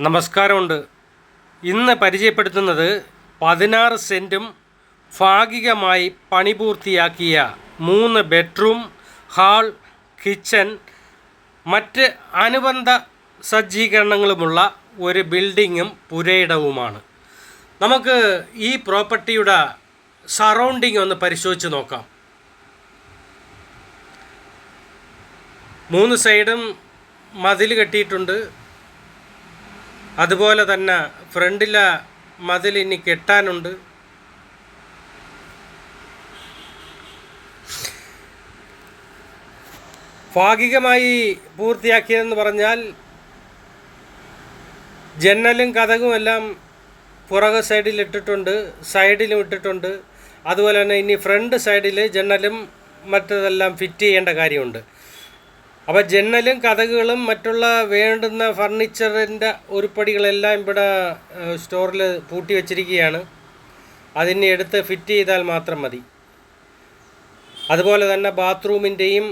നമസ്കാരമുണ്ട്. ഇന്ന് പരിചയപ്പെടുത്തുന്നത് 16 സെൻറ്റും ഭാഗികമായി പണി പൂർത്തിയാക്കിയ 3 ബെഡ്റൂം, ഹാൾ, കിച്ചൺ, മറ്റ് അനുബന്ധ സജ്ജീകരണങ്ങളുമുള്ള ഒരു ബിൽഡിങ്ങും പുരയിടവുമാണ്. നമുക്ക് ഈ പ്രോപ്പർട്ടിയുടെ സറൗണ്ടിങ് ഒന്ന് പരിശോധിച്ച് നോക്കാം. 3 സൈഡും മതിൽ കെട്ടിയിട്ടുണ്ട്. അതുപോലെ തന്നെ ഫ്രണ്ടിലെ മതിൽ ഇനി കെട്ടാനുണ്ട്. ഭാഗികമായി പൂർത്തിയാക്കിയതെന്ന് പറഞ്ഞാൽ ജനലും കതകും എല്ലാം പുറകെ സൈഡിൽ ഇട്ടിട്ടുണ്ട്, സൈഡിലും ഇട്ടിട്ടുണ്ട്. അതുപോലെ തന്നെ ഇനി ഫ്രണ്ട് സൈഡിൽ ജനലും മറ്റതെല്ലാം ഫിറ്റ് ചെയ്യേണ്ട കാര്യമുണ്ട്. അപ്പോൾ ജനലും കതകുകളും മറ്റുള്ള വേണ്ടുന്ന ഫർണിച്ചറിൻ്റെ ഉരുപ്പടികളെല്ലാം ഇവിടെ സ്റ്റോറിൽ പൂട്ടി വച്ചിരിക്കുകയാണ്. അതിനെ എടുത്ത് ഫിറ്റ് ചെയ്താൽ മാത്രം മതി. അതുപോലെ തന്നെ ബാത്റൂമിൻ്റെയും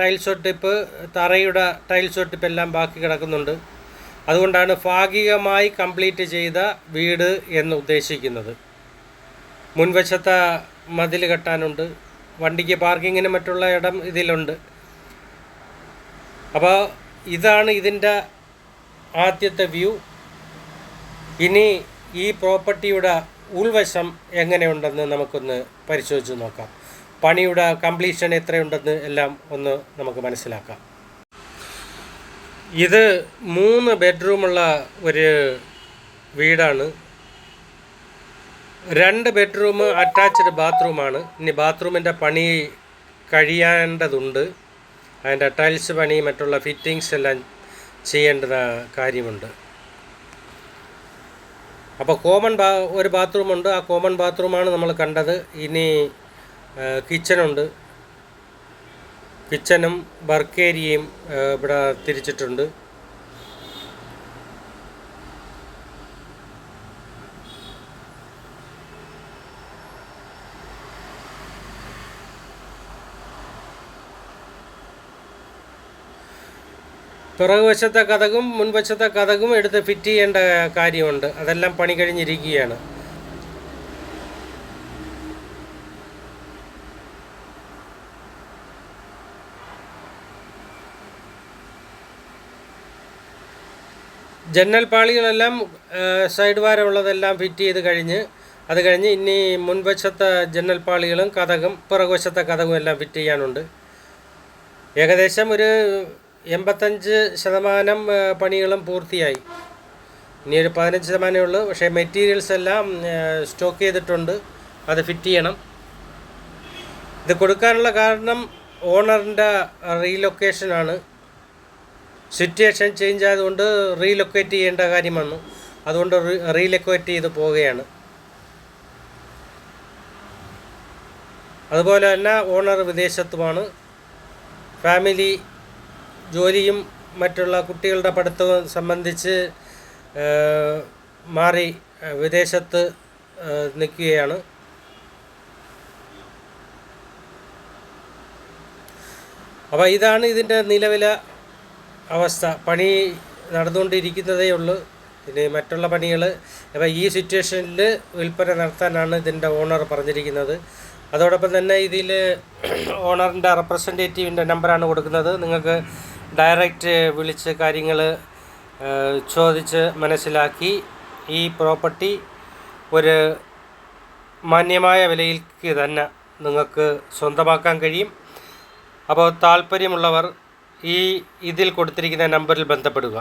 ടൈൽസ് ഒട്ടിപ്പ്, തറയുടെ ടൈൽസ് ഒട്ടിപ്പ് എല്ലാം ബാക്കി കിടക്കുന്നുണ്ട്. അതുകൊണ്ടാണ് ഭാഗികമായി കംപ്ലീറ്റ് ചെയ്ത വീട് എന്ന് ഉദ്ദേശിക്കുന്നത്. മുൻവശത്തെ മതിൽ കെട്ടാനുണ്ട്, വണ്ടിക്ക് പാർക്കിങ്ങിന് മറ്റുള്ള ഇടം ഇതിലുണ്ട്. അപ്പോൾ ഇതാണ് ഇതിൻ്റെ ആദ്യത്തെ വ്യൂ. ഇനി ഈ പ്രോപ്പർട്ടിയുടെ ഉൾവശം എങ്ങനെയുണ്ടെന്ന് നമുക്കൊന്ന് പരിശോധിച്ച് നോക്കാം. പണിയുടെ കംപ്ലീഷൻ എത്രയുണ്ടെന്ന് എല്ലാം ഒന്ന് നമുക്ക് മനസ്സിലാക്കാം. ഇത് 3 ബെഡ്റൂമുള്ള ഒരു വീടാണ്. 2 ബെഡ്റൂം അറ്റാച്ച്ഡ് ബാത്റൂമാണ്. ഇനി ബാത്റൂമിൻ്റെ പണി കഴിയേണ്ടതുണ്ട്. അതിൻ്റെ ടൈൽസ് പണി, മറ്റുള്ള ഫിറ്റിങ്സ് എല്ലാം ചെയ്യേണ്ട കാര്യമുണ്ട്. അപ്പോൾ ഒരു ബാത്റൂമുണ്ട്. ആ കോമൺ ബാത്റൂമാണ് നമ്മൾ കണ്ടത്. ഇനി കിച്ചണുണ്ട്. കിച്ചനും വർക്ക് ഏരിയയും ഇവിടെ തിരിച്ചിട്ടുണ്ട്. പിറകുവശത്തെ കതകും മുൻവശത്തെ കതകും എടുത്ത് ഫിറ്റ് ചെയ്യേണ്ട കാര്യമുണ്ട്. അതെല്ലാം പണി കഴിഞ്ഞിരിക്കുകയാണ്. ജനൽ പാളികളെല്ലാം സൈഡ് വാരമുള്ളതെല്ലാം ഫിറ്റ് ചെയ്ത് കഴിഞ്ഞ് അത് കഴിഞ്ഞ് ഇനി മുൻവശത്തെ ജനൽ പാളികളും കതകും പിറകുവശത്തെ കതകും എല്ലാം ഫിറ്റ് ചെയ്യാനുണ്ട്. ഏകദേശം ഒരു 85% പണികളും പൂർത്തിയായി. ഇനി ഒരു 15% ഉള്ളൂ. പക്ഷേ മെറ്റീരിയൽസ് എല്ലാം സ്റ്റോക്ക് ചെയ്തിട്ടുണ്ട്, അത് ഫിറ്റ് ചെയ്യണം. ഇത് കൊടുക്കാനുള്ള കാരണം ഓണറിൻ്റെ റീലൊക്കേഷനാണ്. സിറ്റുവേഷൻ ചേഞ്ച് ആയതുകൊണ്ട് റീലൊക്കേറ്റ് ചെയ്യേണ്ട കാര്യം വന്നു. അതുകൊണ്ട് റീലൊക്കേറ്റ് ചെയ്ത് പോവുകയാണ്. അതുപോലെ തന്നെ ഓണർ വിദേശത്തുമാണ്. ഫാമിലി ജോലിയും മറ്റുള്ള കുട്ടികളുടെ പഠിത്തവും സംബന്ധിച്ച് മാറി വിദേശത്ത് നിൽക്കുകയാണ്. അപ്പോൾ ഇതാണ് ഇതിൻ്റെ നിലവിലെ അവസ്ഥ. പണി നടന്നുകൊണ്ടിരിക്കുന്നതേ ഉള്ളൂ. ഇനി മറ്റുള്ള പണികൾ അപ്പോൾ ഈ സിറ്റുവേഷനിൽ വിൽപ്പന നടത്താനാണ് ഇതിൻ്റെ ഓണർ പറഞ്ഞിരിക്കുന്നത്. അതോടൊപ്പം തന്നെ ഇതിൽ ഓണറിൻ്റെ റെപ്രസെൻറ്റേറ്റീവിൻ്റെ നമ്പറാണ് കൊടുക്കുന്നത്. നിങ്ങൾക്ക് ഡയറക്റ്റ് വിളിച്ച് കാര്യങ്ങൾ ചോദിച്ച് മനസ്സിലാക്കി ഈ പ്രോപ്പർട്ടി ഒരു മാന്യമായ വിലയിലേക്ക് തന്നെ നിങ്ങൾക്ക് സ്വന്തമാക്കാൻ കഴിയും. അപ്പോൾ താല്പര്യമുള്ളവർ ഇതിൽ കൊടുത്തിരിക്കുന്ന നമ്പറിൽ ബന്ധപ്പെടുക.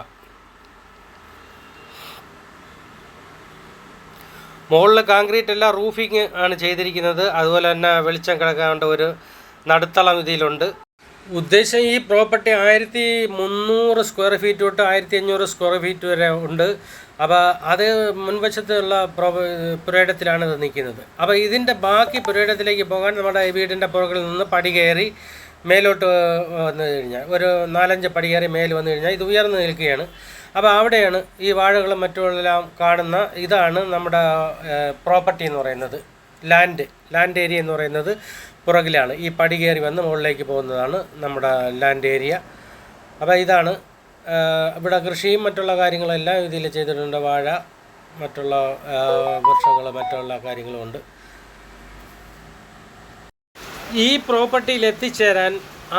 മുകളിൽ കാൺക്രീറ്റ് അല്ല, റൂഫിങ് ആണ് ചെയ്തിരിക്കുന്നത്. അതുപോലെ തന്നെ വെളിച്ചം കിടക്കാണ്ട് ഒരു നടുത്തളം ഇതിലുണ്ട്. ഉദ്ദേശം ഈ പ്രോപ്പർട്ടി 1300 സ്ക്വയർ ഫീറ്റ് തൊട്ട് 1500 സ്ക്വയർ ഫീറ്റ് വരെ ഉണ്ട്. അപ്പോൾ അത് മുൻവശത്തുള്ള പുരയിടത്തിലാണ് ഇത് നിൽക്കുന്നത്. അപ്പോൾ ഇതിൻ്റെ ബാക്കി പുരയിടത്തിലേക്ക് പോകാൻ നമ്മുടെ വീടിൻ്റെ പുറകിൽ നിന്ന് പടി കയറി മേലോട്ട് വന്നു കഴിഞ്ഞാൽ ഒരു 4-5 പടി കയറി മേൽ വന്നു കഴിഞ്ഞാൽ ഇത് ഉയർന്നു നിൽക്കുകയാണ്. അപ്പോൾ അവിടെയാണ് ഈ വാഴകളും മറ്റുമെല്ലാം കാണുന്ന. ഇതാണ് നമ്മുടെ പ്രോപ്പർട്ടി എന്ന് പറയുന്നത്. ലാൻഡ് ഏരിയ എന്ന് പറയുന്നത് പുറകിലാണ്. ഈ പടി കയറി വന്ന് മുകളിലേക്ക് പോകുന്നതാണ് നമ്മുടെ ലാൻഡ് ഏരിയ. അപ്പോൾ ഇതാണ് ഇവിടെ കൃഷിയും മറ്റുള്ള കാര്യങ്ങളെല്ലാം ഇതിൽ ചെയ്തിട്ടുണ്ട്. വാഴ, മറ്റുള്ള വൃക്ഷങ്ങൾ, മറ്റുള്ള കാര്യങ്ങളുമുണ്ട്. ഈ പ്രോപ്പർട്ടിയിൽ എത്തിച്ചേരാൻ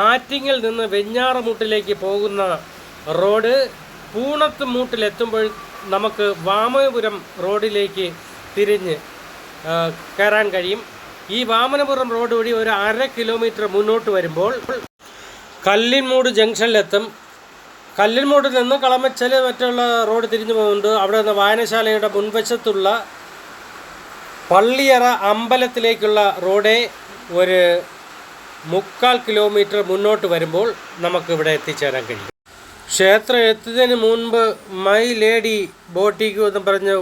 ആറ്റിങ്ങിൽ നിന്ന് വെഞ്ഞാറമൂട്ടിലേക്ക് പോകുന്ന റോഡ് പൂണത്ത് മൂട്ടിലെത്തുമ്പോൾ നമുക്ക് വാമനപുരം റോഡിലേക്ക് തിരിഞ്ഞ് കയറാൻ കഴിയും. ഈ വാമനപുരം റോഡ് വഴി ഒരു 1/2 കിലോമീറ്റർ മുന്നോട്ട് വരുമ്പോൾ കല്ലിൻമൂട് ജംഗ്ഷനിലെത്തും. കല്ലിൻമൂടിൽ നിന്ന് കളമച്ചൽ മറ്റുള്ള റോഡ് തിരിഞ്ഞു പോകുന്നുണ്ട്. അവിടെ നിന്ന് വായനശാലയുടെ മുൻവശത്തുള്ള പള്ളിയറ അമ്പലത്തിലേക്കുള്ള റോഡേ ഒരു 3/4 കിലോമീറ്റർ മുന്നോട്ട് വരുമ്പോൾ നമുക്കിവിടെ എത്തിച്ചേരാൻ കഴിയും. ക്ഷേത്രം എത്തുന്നതിന് മുൻപ് മൈ ലേഡി ബോട്ടിക്ക് എന്ന് പറഞ്ഞ്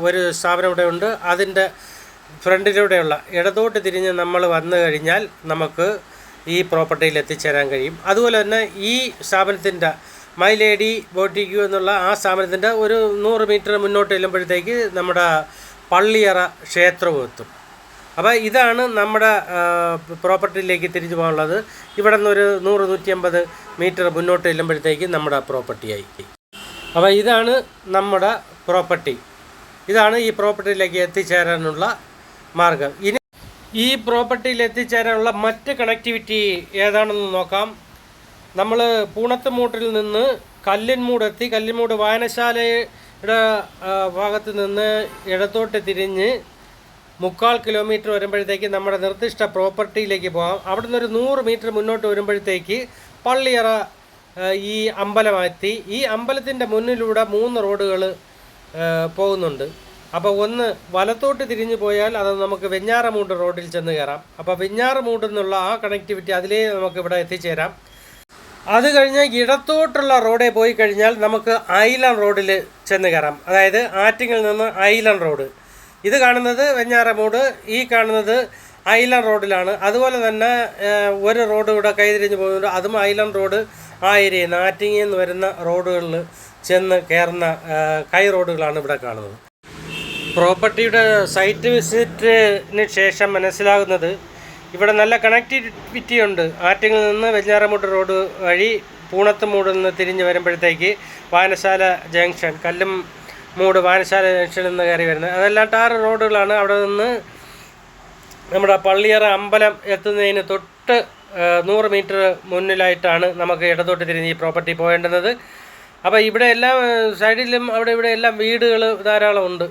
ഒരു സ്ഥാപനം ഇവിടെ ഉണ്ട്. അതിൻ്റെ ഫ്രണ്ടിലൂടെയുള്ള ഇടത്തോട്ട് തിരിഞ്ഞ് നമ്മൾ വന്നു കഴിഞ്ഞാൽ നമുക്ക് ഈ പ്രോപ്പർട്ടിയിൽ എത്തിച്ചേരാൻ കഴിയും. അതുപോലെ തന്നെ ഈ സ്ഥാപനത്തിൻ്റെ മൈ ലേഡി ബോട്ടിക്ക് എന്നുള്ള ആ സ്ഥാപനത്തിൻ്റെ ഒരു 100 മീറ്റർ മുന്നോട്ട് ചെല്ലുമ്പോഴത്തേക്ക് നമ്മുടെ പള്ളിയറ ക്ഷേത്രവും എത്തും. അപ്പോൾ ഇതാണ് നമ്മുടെ പ്രോപ്പർട്ടിയിലേക്ക് തിരിച്ചു പോകാനുള്ളത്. ഇവിടെ നിന്നൊരു 100-150 മീറ്റർ മുന്നോട്ട് ചെല്ലുമ്പോഴത്തേക്ക് നമ്മുടെ പ്രോപ്പർട്ടിയായി. അപ്പോൾ ഇതാണ് നമ്മുടെ പ്രോപ്പർട്ടി. ഇതാണ് ഈ പ്രോപ്പർട്ടിയിലേക്ക് എത്തിച്ചേരാനുള്ള മാർഗം. ഇനി ഈ പ്രോപ്പർട്ടിയിൽ എത്തിച്ചേരാനുള്ള മറ്റ് കണക്ടിവിറ്റി ഏതാണെന്ന് നോക്കാം. നമ്മൾ പൂണത്തുമൂട്ടിൽ നിന്ന് കല്ലിൻമൂടെത്തി, കല്ലിൻമൂട് വായനശാലയുടെ ഭാഗത്ത് നിന്ന് ഇടത്തോട്ട് തിരിഞ്ഞ് 3/4 കിലോമീറ്റർ വരുമ്പോഴത്തേക്ക് നമ്മുടെ നിർദ്ദിഷ്ട പ്രോപ്പർട്ടിയിലേക്ക് പോകാം. അവിടെ നിന്നൊരു 100 മീറ്റർ മുന്നോട്ട് വരുമ്പോഴത്തേക്ക് പള്ളിയറ ഈ അമ്പലമെത്തി. ഈ അമ്പലത്തിൻ്റെ മുന്നിലൂടെ 3 റോഡുകൾ പോകുന്നുണ്ട്. അപ്പോൾ ഒന്ന് വലത്തോട്ട് തിരിഞ്ഞു പോയാൽ അത് നമുക്ക് വെഞ്ഞാറമൂട് റോഡിൽ ചെന്ന് കയറാം. അപ്പോൾ വെഞ്ഞാറമൂട് എന്നുള്ള ആ കണക്ടിവിറ്റി അതിലേ നമുക്കിവിടെ എത്തിച്ചേരാം. അത് കഴിഞ്ഞ് ഇടത്തോട്ടുള്ള റോഡിൽ പോയി കഴിഞ്ഞാൽ നമുക്ക് ഐലൻഡ് റോഡിൽ ചെന്ന് കയറാം. അതായത് ആറ്റിങ്ങിൽ നിന്ന് ഐലൻഡ് റോഡ്. ഇത് കാണുന്നത് വെഞ്ഞാറമൂട്, ഈ കാണുന്നത് ഐലൻഡ് റോഡിലാണ്. അതുപോലെ തന്നെ ഒരു റോഡ് ഇവിടെ കൈതിരിഞ്ഞ് പോകുന്നുണ്ട്. അതും ഐലൻഡ് റോഡ്. ആ ഏരിയയിൽ നിന്ന് ആറ്റിങ്ങിൽ നിന്ന് വരുന്ന റോഡുകളിൽ ചെന്ന് കയറുന്ന കൈ റോഡുകളാണ് ഇവിടെ കാണുന്നത്. പ്രോപ്പർട്ടിയുടെ സൈറ്റ് വിസിറ്റിന് ശേഷം മനസ്സിലാകുന്നത് ഇവിടെ നല്ല കണക്ടിവിറ്റി ഉണ്ട്. ആറ്റിങ്ങിൽ നിന്ന് വെഞ്ഞാറമൂട് റോഡ് വഴി പൂണത്തുമൂടിൽ നിന്ന് തിരിഞ്ഞ് വരുമ്പോഴത്തേക്ക് വായനശാല ജംഗ്ഷൻ, കല്ലുംമൂട് വായനശാല ജംഗ്ഷനിൽ നിന്ന് കയറി വരുന്നത് അതെല്ലാം ടാർ റോഡുകളാണ്. അവിടെ നിന്ന് നമ്മുടെ പള്ളിയറ അമ്പലം എത്തുന്നതിന് തൊട്ട് 100 മീറ്റർ മുന്നിലായിട്ടാണ് നമുക്ക് ഇടത്തോട്ട് തിരിഞ്ഞ് ഈ പ്രോപ്പർട്ടി പോകേണ്ടുന്നത്. അപ്പോൾ ഇവിടെ എല്ലാം സൈഡിലും അവിടെ ഇവിടെ എല്ലാം വീടുകൾ ധാരാളം ഉണ്ട്.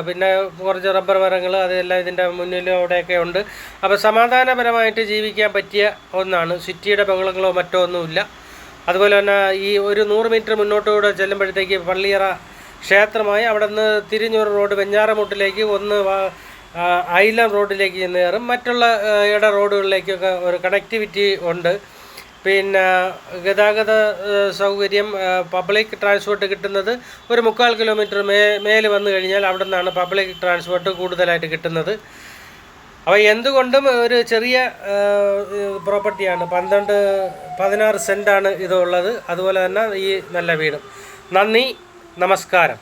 പിന്നെ കുറച്ച് റബ്ബർ മരങ്ങൾ അതെല്ലാം ഇതിൻ്റെ മുന്നിലും അവിടെയൊക്കെ ഉണ്ട്. അപ്പോൾ സമാധാനപരമായിട്ട് ജീവിക്കാൻ പറ്റിയ ഒന്നാണ്. സിറ്റിയുടെ ബഹളങ്ങളോ മറ്റോ ഒന്നുമില്ല. അതുപോലെ തന്നെ ഈ ഒരു 100 മീറ്റർ മുന്നോട്ടുകൂടെ ചെല്ലുമ്പോഴത്തേക്ക് പള്ളിയറ ക്ഷേത്രമായി. അവിടെ നിന്ന് തിരിഞ്ഞൊരു റോഡ് വെഞ്ഞാറമൂട്ടിലേക്ക്, ഒന്ന് ഐലൻഡ് റോഡിലേക്ക് ചെന്ന് കയറും. മറ്റുള്ള ഇട റോഡുകളിലേക്കൊക്കെ ഒരു കണക്ടിവിറ്റി ഉണ്ട്. പിന്നെ ഗതാഗത സൗകര്യം, പബ്ലിക് ട്രാൻസ്പോർട്ട് കിട്ടുന്നത് ഒരു 3/4 കിലോമീറ്റർ മേൽ വന്നു കഴിഞ്ഞാൽ അവിടെ നിന്നാണ് പബ്ലിക് ട്രാൻസ്പോർട്ട് കൂടുതലായിട്ട് കിട്ടുന്നത്. അപ്പോൾ എന്തുകൊണ്ടും ഒരു ചെറിയ പ്രോപ്പർട്ടിയാണ്. 16 സെൻറ്റാണ് ഇതുള്ളത്. അതുപോലെ തന്നെ ഈ നല്ല വീടും. നന്ദി, നമസ്കാരം.